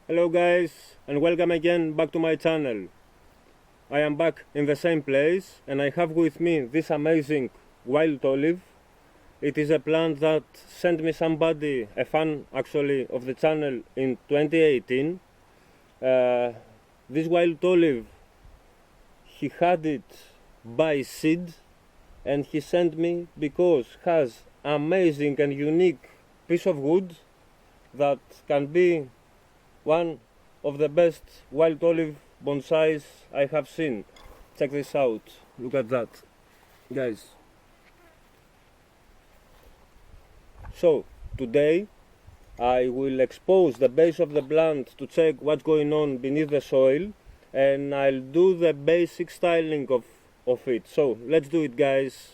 Hello guys, and welcome again back to my channel. I am back in the same place and I have with me this amazing wild olive. It is a plant that sent me somebody, a fan actually of the channel, in 2018. This wild olive, he had it by seed and he sent me because it has amazing and unique piece of wood that can be one of the best wild olive bonsais I have seen. Check this out, look at that, guys. So today I will expose the base of the plant to check what's going on beneath the soil, and I'll do the basic styling of it. So let's do it, guys.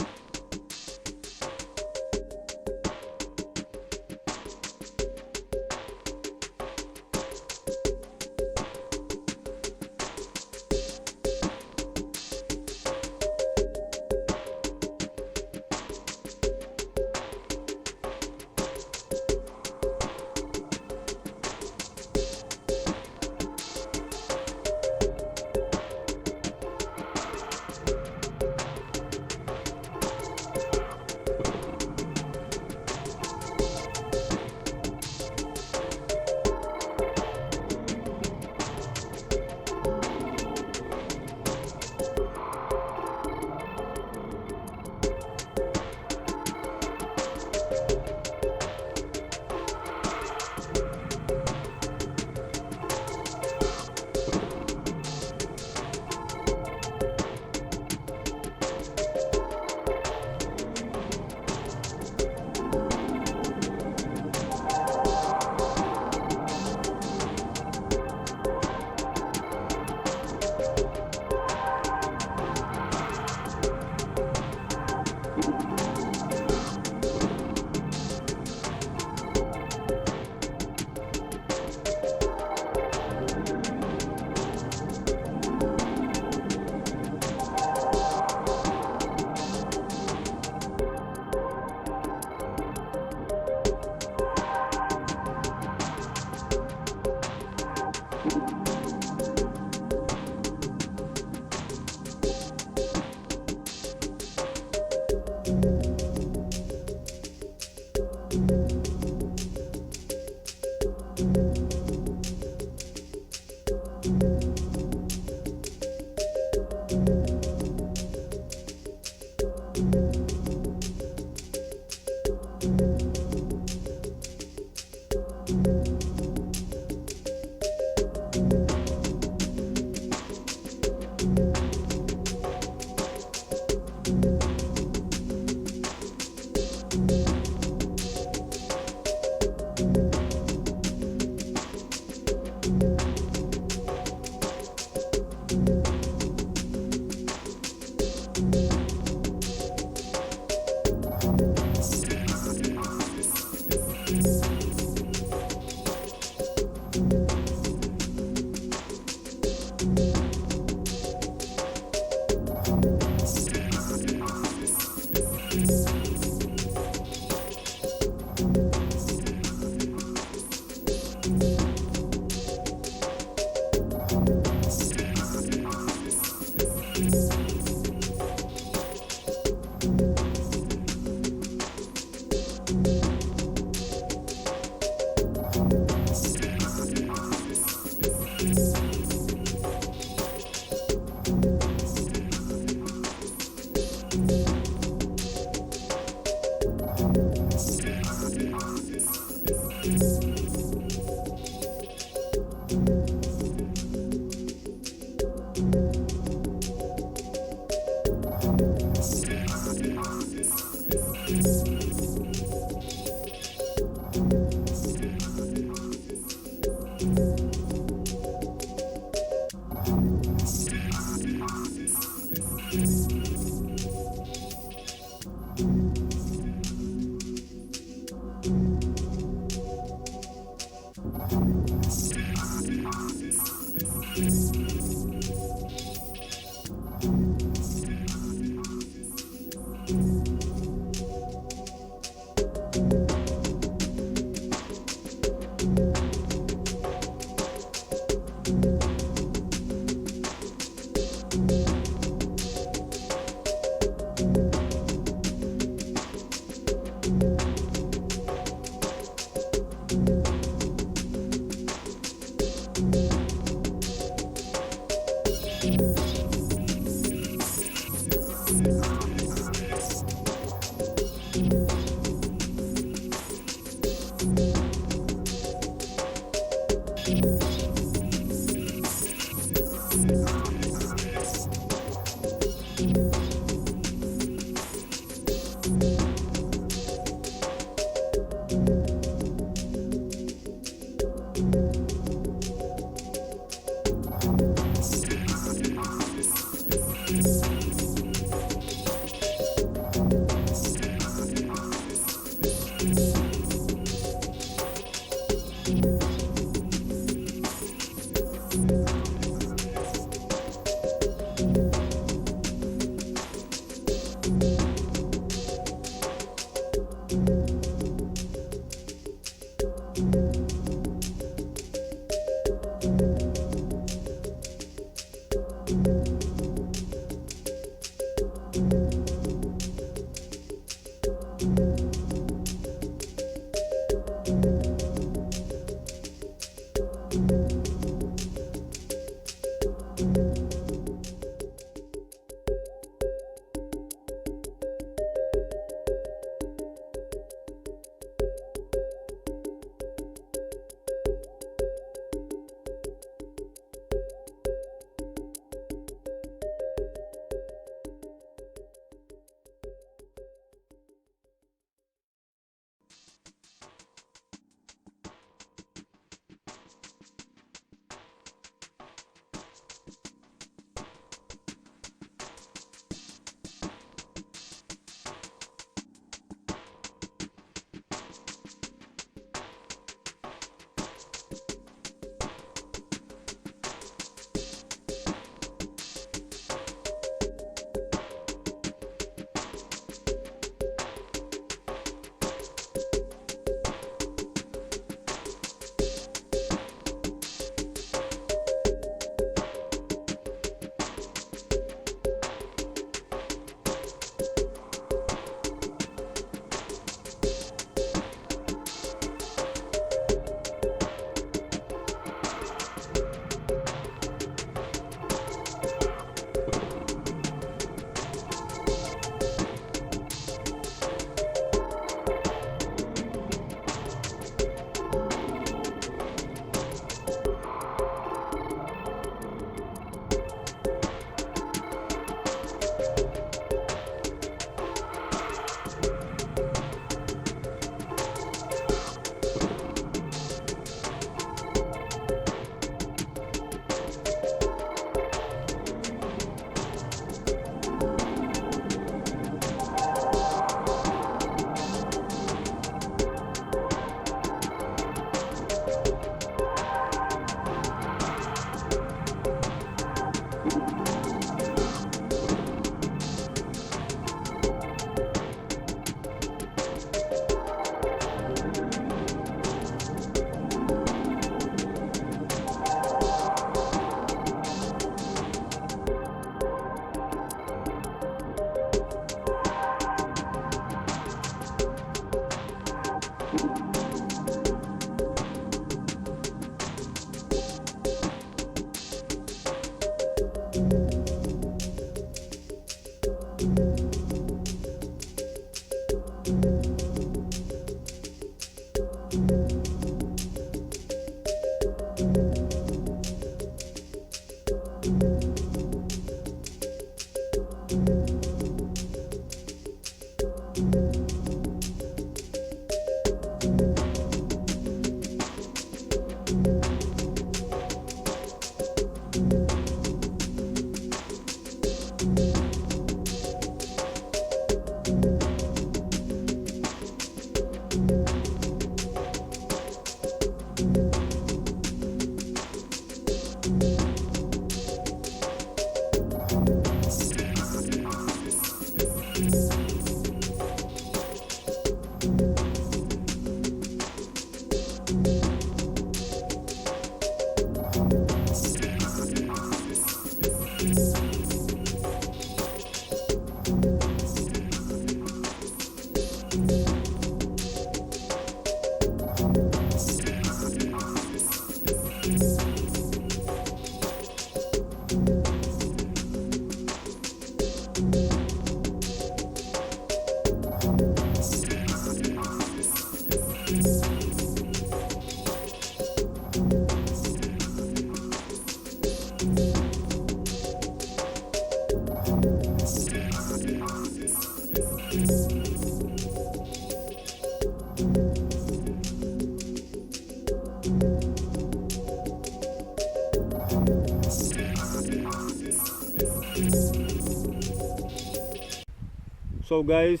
So guys,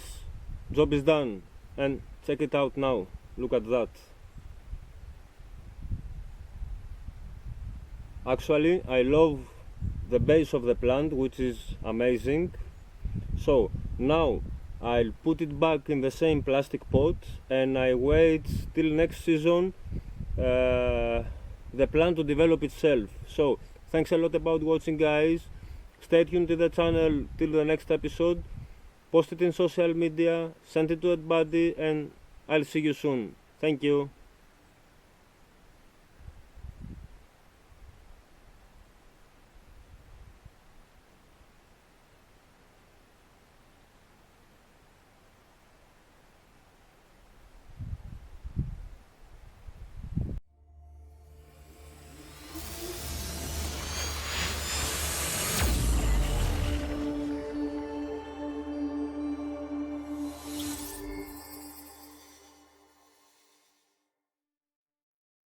job is done, and check it out now. Look at that. Actually, I love the base of the plant, which is amazing. So now I'll put it back in the same plastic pot and I wait till next season the plant to develop itself. So thanks a lot about watching, guys. Stay tuned to the channel till the next episode. Post it in social media, send it to everybody, and I'll see you soon. Thank you.